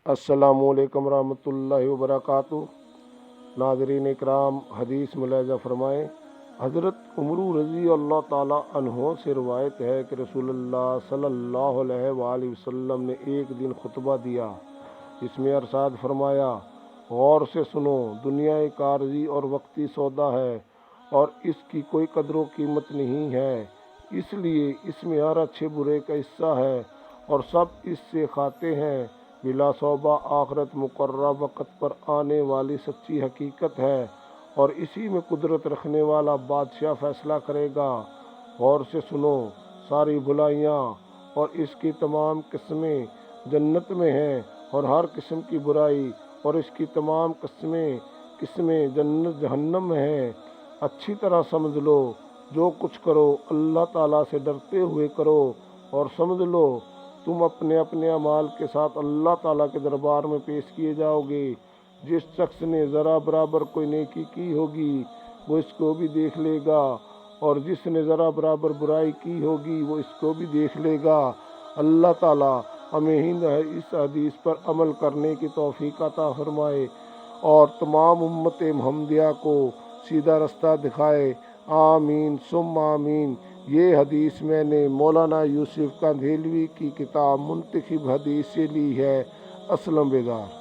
السلام علیکم ورحمۃ اللہ وبرکاتہ۔ ناظرین اکرام، حدیث ملاحظہ فرمائیں۔ حضرت عمر رضی اللہ تعالیٰ عنہ سے روایت ہے کہ رسول اللہ صلی اللہ علیہ وآلہ وسلم نے ایک دن خطبہ دیا جس میں ارشاد فرمایا، غور سے سنو، دنیا ایک عارضی اور وقتی سودا ہے اور اس کی کوئی قدر و قیمت نہیں ہے، اس لیے اس میں ہر اچھے برے کا حصہ ہے اور سب اس سے کھاتے ہیں۔ بلا صوبہ آخرت مقررہ وقت پر آنے والی سچی حقیقت ہے اور اسی میں قدرت رکھنے والا بادشاہ فیصلہ کرے گا۔ غور سے سنو، ساری بھلائیاں اور اس کی تمام قسمیں جنت میں ہیں اور ہر قسم کی برائی اور اس کی تمام قسمیں جہنم میں ہیں۔ اچھی طرح سمجھ لو، جو کچھ کرو اللہ تعالیٰ سے ڈرتے ہوئے کرو اور سمجھ لو تم اپنے اعمال کے ساتھ اللہ تعالیٰ کے دربار میں پیش کیے جاؤ گے۔ جس شخص نے ذرا برابر کوئی نیکی کی ہوگی وہ اس کو بھی دیکھ لے گا اور جس نے ذرا برابر برائی کی ہوگی وہ اس کو بھی دیکھ لے گا۔ اللہ تعالیٰ ہمیں اس حدیث پر عمل کرنے کی توفیق عطا فرمائے اور تمام امت محمدیہ کو سیدھا رستہ دکھائے۔ آمین ثم آمین۔ یہ حدیث میں نے مولانا یوسف کاندھیلوی کی کتاب منتخب حدیث سے لی ہے۔ اسلم بیدار۔